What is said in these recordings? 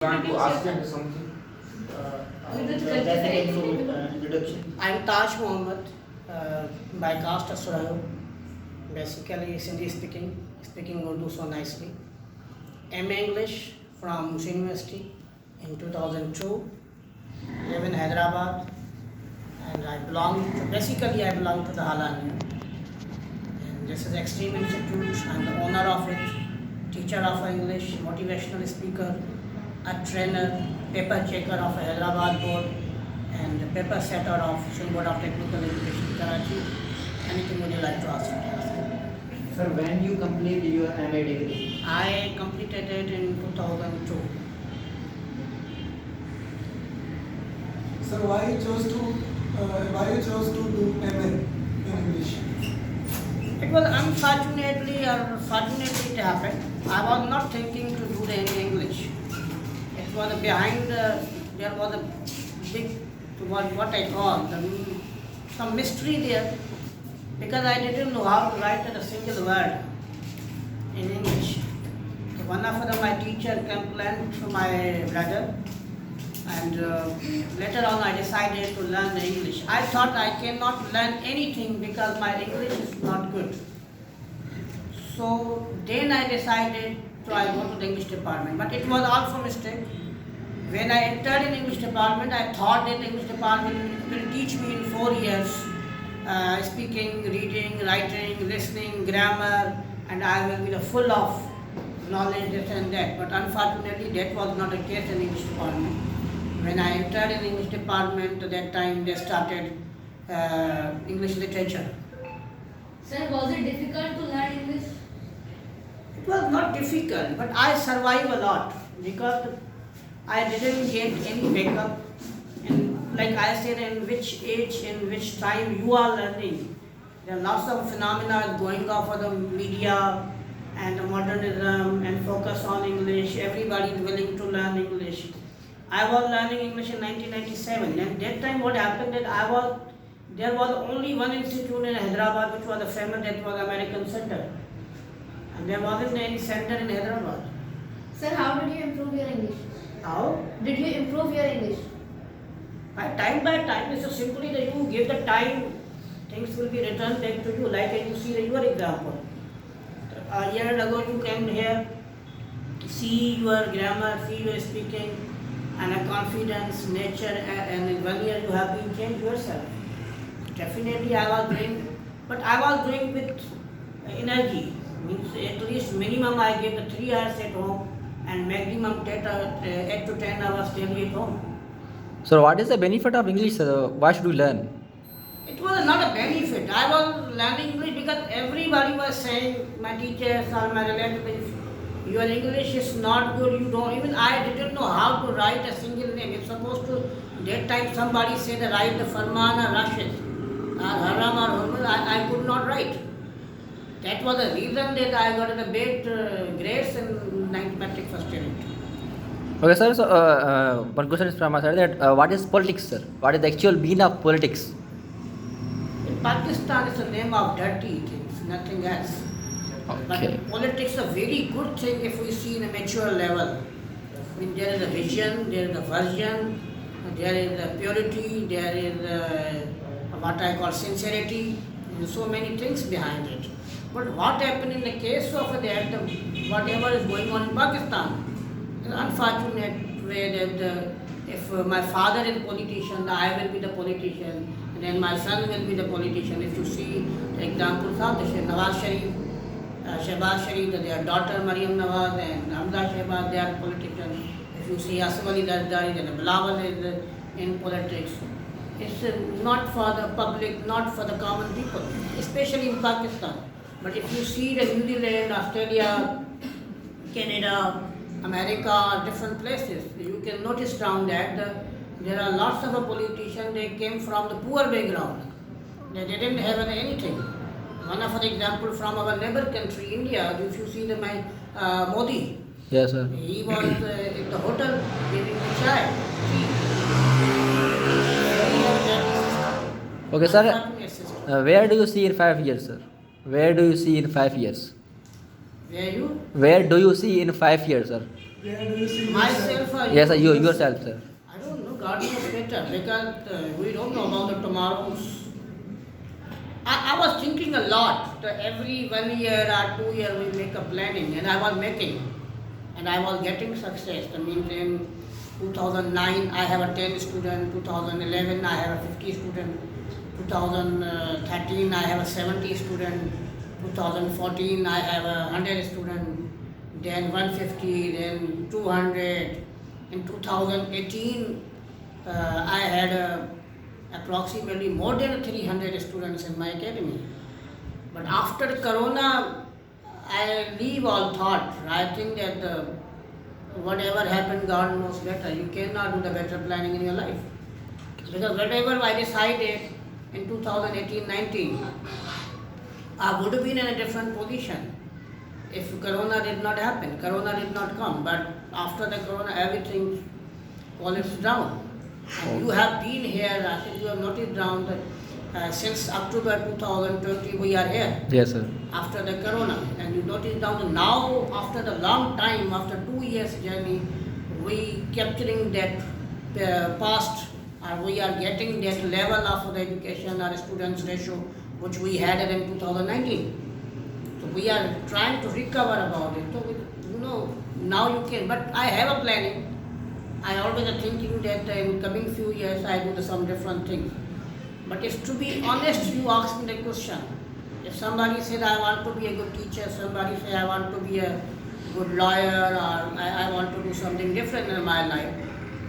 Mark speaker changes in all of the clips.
Speaker 1: Want to ask them something? Introduction.
Speaker 2: I'm Taj Mohammed, by caste of Surahio. Basically, Sindhi speaking Urdu so nicely. MA English from Muslim University in 2002. Live in Hyderabad, and I belong to the Halania. And this is Extreme Institute. I'm the owner of it, teacher of English, motivational speaker, a trainer, paper checker of a Hyderabad board, and a paper setter of Sri Board of Technical Education, Karachi. Anything would you like to ask?
Speaker 1: Sir, when you complete your MA degree?
Speaker 2: I completed it in 2002.
Speaker 3: Sir, why you chose to do MA in English?
Speaker 2: It was unfortunately or fortunately it happened. I was not thinking to do the English. It was there was a big, what I call, some mystery there, because I didn't know how to write a single word in English. So one of my teacher complained to my brother, and later on I decided to learn the English. I thought I cannot learn anything because my English is not good. So then I decided to I go to the English department, but it was also mistake. When I entered in English department, I thought that the English department will teach me in 4 years speaking, reading, writing, listening, grammar, and I will be full of knowledge, this and that. But unfortunately, that was not the case in English department. When I entered in English department, at that time they started English literature.
Speaker 4: Sir, was it difficult to learn English?
Speaker 2: It was not difficult, but I survived a lot because I didn't get any backup. And like I said, in which age, in which time you are learning, there are lots of phenomena going on for the media and the modernism and focus on English. Everybody is willing to learn English. I was learning English in 1997, and that time what happened that there was only one institute in Hyderabad which was famous, that was American Center, and there wasn't any center in Hyderabad.
Speaker 4: Sir, how did you improve your English?
Speaker 2: How?
Speaker 4: Did you improve your English?
Speaker 2: By time, it's so simply that you give the time, things will be returned back to you. Like you see your example. A year ago you came here, see your grammar, see your speaking, and a confidence, nature, and in 1 year you have been changed yourself. Definitely I was doing, but I was doing with energy. Means at least minimum I gave the 3 hours at home, and maximum 8 to 10 hours daily at home.
Speaker 5: So what is the benefit of English, sir? Why should we learn?
Speaker 2: It was not a benefit. I was learning English because everybody was saying, my teachers or my relatives, your English is not good, you don't, even I didn't know how to write a single name. If supposed to, that time somebody said write the Farman or Rashid, or Haram or Humul, I could not write. That was the reason that I got the bad grades in 9th metric first unit.
Speaker 5: Okay, sir. So one question is from my side that what is politics, sir? What is the actual meaning of politics?
Speaker 2: In Pakistan, it's a name of dirty things, nothing else.
Speaker 5: Okay.
Speaker 2: But politics is a very good thing if we see in a mature level. I mean, there is a vision, there is a version, there is a purity, there is what I call sincerity, and so many things behind it. But what happened in the case of that, whatever is going on in Pakistan, is unfortunate way that if my father is a politician, I will be the politician, and then my son will be the politician. If you see the examples of the Nawaz Sharif, Shehbaz Sharif, their daughter Maryam Nawaz, and Hamza Shehbaz, they are politicians. If you see Asif Ali Zardari, then Bilawal is in politics. It's not for the public, not for the common people, especially in Pakistan. But if you see the New Zealand, Australia, Canada, America, different places, you can notice down that there are lots of politicians, they came from the poor background. They didn't have anything. One of the example from our neighbor country, India, if you see Modi,
Speaker 5: Yes, sir.
Speaker 2: he was in the hotel giving the chai.
Speaker 5: Okay, sir. Where do you see in 5 years, sir? Where do you see in 5 years?
Speaker 2: Where you?
Speaker 5: Where do you see in 5 years, sir?
Speaker 3: Where do you see
Speaker 2: Myself or
Speaker 5: Yes, sir, you yourself, sir.
Speaker 2: I don't know, God knows better because we don't know about the tomorrows. I was thinking a lot. Every 1 year or 2 year we make a planning, and I was making, and I was getting success. I mean, in 2009 I have a 10 student, 2011 I have a 50 student, 2013 I have a 70 student, 2014 I have a 100 student, then 150, then 200. In 2018 I had approximately more than 300 students in my academy. But after Corona, I leave all thought. I think that whatever happened, God knows better. You cannot do the better planning in your life. Because whatever I decided in 2018-19, I would have been in a different position if Corona did not happen. Corona did not come. But after the Corona, everything collapsed down. And you have been here, I think you have noted down that since October 2020 we are here
Speaker 5: Yes, sir.
Speaker 2: after the Corona. And you notice down that now after the long time, after 2 years journey, we capturing that past, or we are getting that level of the education or students ratio which we had it in 2019. So we are trying to recover about it. So now you can, but I have a planning. I always are thinking that in coming few years I do some different things. But if to be honest, you ask me the question. If somebody said I want to be a good teacher, somebody say I want to be a good lawyer, or I want to do something different in my life.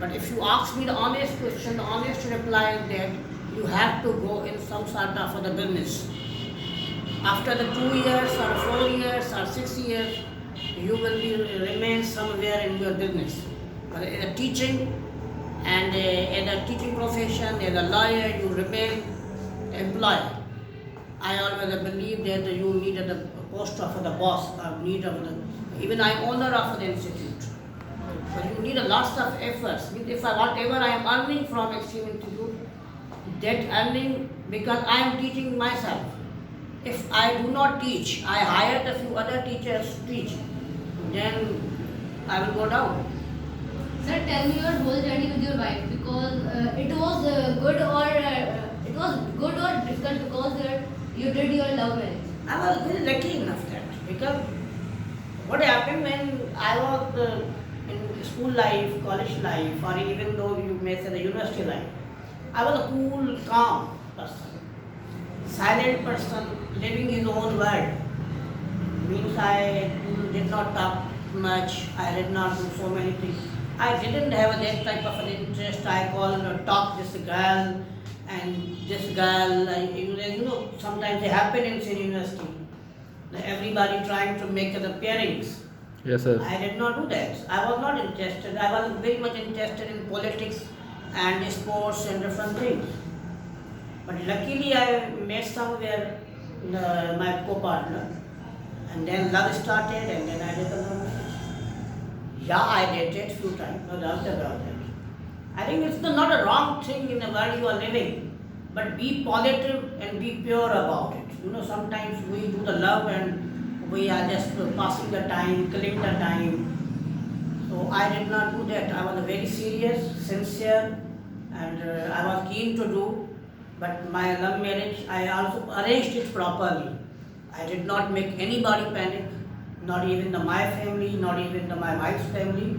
Speaker 2: But if you ask me the honest question, the honest reply is that you have to go in some sort of the business. After the 2 years or 4 years or 6 years, you will remain somewhere in your business. But in a teaching and in a teaching profession, as a lawyer, you remain employed. I always believe that you need the post of the boss, or need of the, even I am owner of the institute. But you need a lots of efforts. If whatever I am earning from Extreme Institute, that earning because I am teaching myself. If I do not teach, I hired a few other teachers to teach, then I will go down.
Speaker 4: Sir, tell me your whole journey with your wife, because it was good or difficult because you did your love marriage.
Speaker 2: I was very lucky enough that because what happened when I was in school life, college life, or even though you may say the university life, I was a cool, calm person, silent person, living his own world. Means I did not talk much, I did not do so many things. I didn't have that type of an interest. I call talk this girl and this girl. Sometimes they happen in senior university. Everybody trying to make the pairings.
Speaker 5: Yes, sir.
Speaker 2: I did not do that. I was not interested. I was very much interested in politics and sports and different things. But luckily I met somewhere my co-partner, and then love started, and then I did the love marriage. Yeah, I dated few times, no doubt about it. I think it's not a wrong thing in the world you are living, but be positive and be pure about it. Sometimes we do the love and we are just passing the time, killing the time. So I did not do that. I was very serious, sincere, and I was keen to do. But my love marriage, I also arranged it properly. I did not make anybody panic. Not even my family, not even my wife's family.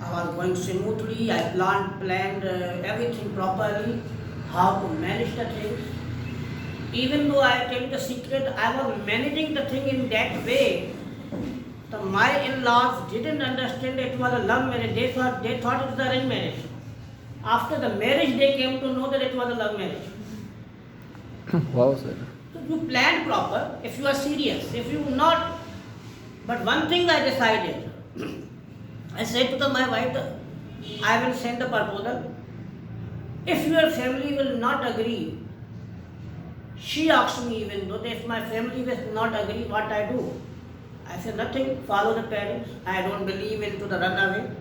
Speaker 2: I was going smoothly. I planned everything properly, how to manage the things. Even though I tell you the secret, I was managing the thing in that way. My in-laws didn't understand it was a love marriage. They thought it was an arranged marriage. After the marriage, they came to know that it was a love marriage.
Speaker 5: Wow, sir.
Speaker 2: So you planned proper if you are serious. If you not. But one thing I decided, I said to my wife, I will send a proposal. If your family will not agree, she asked me even though if my family will not agree, what I do? I said nothing, follow the parents. I don't believe into the runaway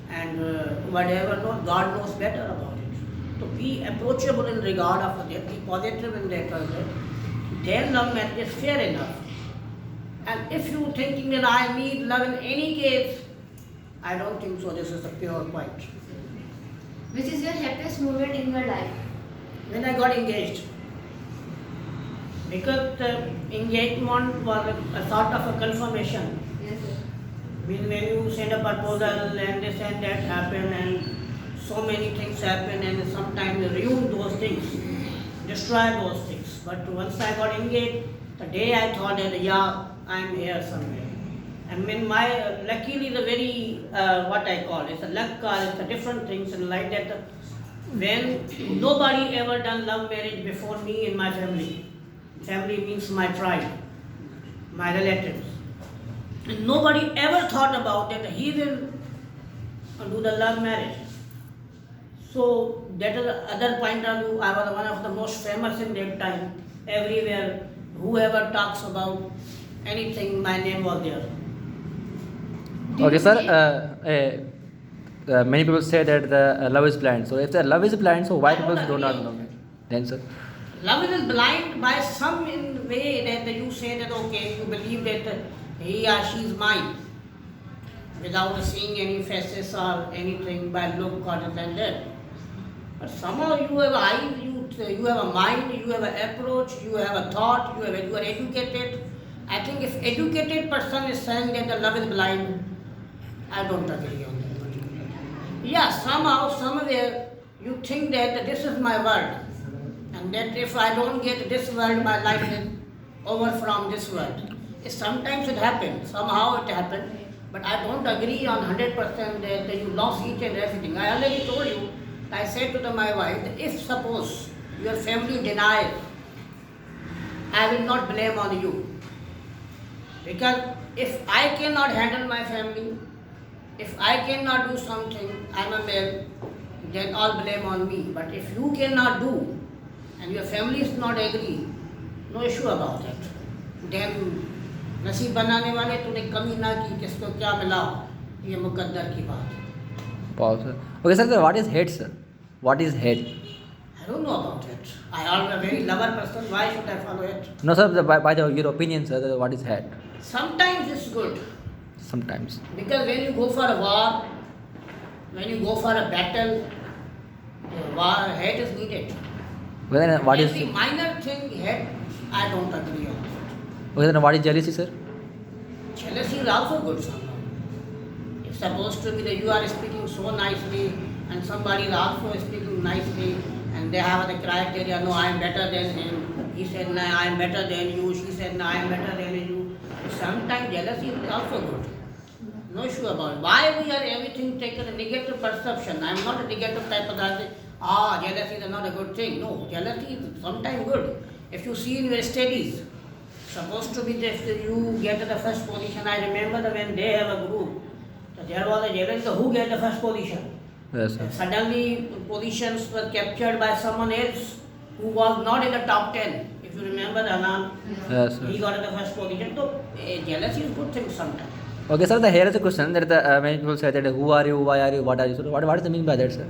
Speaker 2: and whatever, no, God knows better about it. So be approachable in regard of that, be positive in that. Then love marriage is fair enough. And if you thinking that I need love in any case, I don't think so. This is the pure point.
Speaker 4: Which is your happiest moment in your life?
Speaker 2: When I got engaged, because the engagement was a sort of a confirmation.
Speaker 4: Yes, sir.
Speaker 2: When you send a proposal and this and that happen and so many things happen and sometimes ruin those things, destroy those things. But once I got engaged, the day I thought that yeah, I'm here somewhere. And when my luckily the very what I call it's a luck card, it's a different things and like that. When nobody ever done love marriage before me in my family. Family means my tribe, my relatives. And nobody ever thought about that he will do the love marriage. So that is the other point of view. I was one of the most famous in that time. Everywhere, whoever talks about anything, my name was there.
Speaker 5: Okay, sir. Many people say that the love is blind. So if the love is blind, so why
Speaker 2: I
Speaker 5: people
Speaker 2: don't
Speaker 5: do not
Speaker 2: agree.
Speaker 5: know it? Then, sir.
Speaker 2: Love is blind by some in way that you say that okay, you believe that he or she is mine without seeing any faces or anything by look or this and that. But somehow you have eyes, you have a mind, you have an approach, you have a thought, you are educated. I think if educated person is saying that the love is blind, I don't agree on that. Yeah, somehow, somewhere, you think that this is my world. And that if I don't get this world, my life is over from this world. Sometimes it happens, somehow it happens. But I don't agree on 100% that you lost each and everything. I already told you, I said to my wife, that if suppose your family denies, I will not blame on you. Because if I cannot handle my family, if I cannot do something, I'm a male, then all blame on me. But if you cannot do, and your family is not agree, no issue about it. Then नसीब बनाने वाले तूने कमी ना की किसको क्या मिला ये मुकद्दर की बात है.
Speaker 5: Pause, sir. Okay, sir. What is hate, sir? What is hate?
Speaker 2: I don't know about it. I am a very lover person. Why should I follow it?
Speaker 5: No, sir. Your opinion, sir. What is hate?
Speaker 2: Sometimes it's good
Speaker 5: Sometimes.
Speaker 2: because when you go for a war, when you go for a battle, war hate is needed.
Speaker 5: Okay, then what is?
Speaker 2: Every minor thing hate, I don't agree on.
Speaker 5: Okay, then what is jealousy, sir?
Speaker 2: Jealousy is also good somehow. It's supposed to be that you are speaking so nicely and somebody is also speaking nicely and they have the criteria, no, I am better than him. He said, no, I am better than you. She said, no, I am better than you. Sometimes jealousy is also good. No issue about it. Why we are everything taken a negative perception? I am not a negative type of that. Jealousy is not a good thing. No, jealousy is sometimes good. If you see in your studies, supposed to be that you get the first position. I remember that when they have a group, so there was a jealousy. Who get the first position?
Speaker 5: Yes, sir.
Speaker 2: Suddenly, positions were captured by someone else who was not in the top 10. If you remember the Anand,
Speaker 5: Yes, sir.
Speaker 2: he got the first position. So, jealousy is a good thing sometimes.
Speaker 5: Okay, sir. Here is a question that many people say that who are you, why are you, what are you? So what is the meaning by that, sir?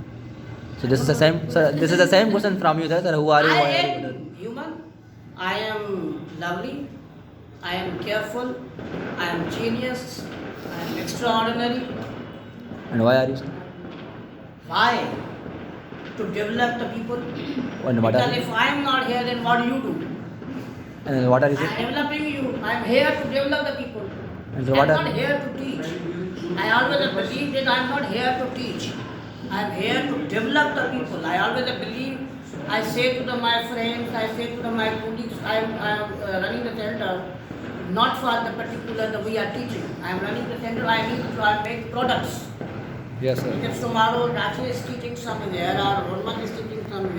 Speaker 5: So this is the same. Sir, this is the same question from you, sir. Sir, who are you,
Speaker 2: I
Speaker 5: why are you?
Speaker 2: am human. I am lovely. I am careful. I am genius. I am extraordinary.
Speaker 5: And why are you, sir?
Speaker 2: Why? To develop the people.
Speaker 5: And what
Speaker 2: Because
Speaker 5: are you?
Speaker 2: if I am not here, then what do you do?
Speaker 5: And what are you,
Speaker 2: I am
Speaker 5: sir?
Speaker 2: developing you. I am here to develop the people.
Speaker 5: And so
Speaker 2: I
Speaker 5: what
Speaker 2: am
Speaker 5: are?
Speaker 2: not here to teach. I always believe that I am not here to teach. I am here to develop the people. I always believe. I say to my friends, I say to my colleagues, I am running the center not for the particular that we are teaching. I am running the center. I need to make products.
Speaker 5: Yes, sir.
Speaker 2: If tomorrow Rashi is teaching somewhere or Roman is teaching somewhere.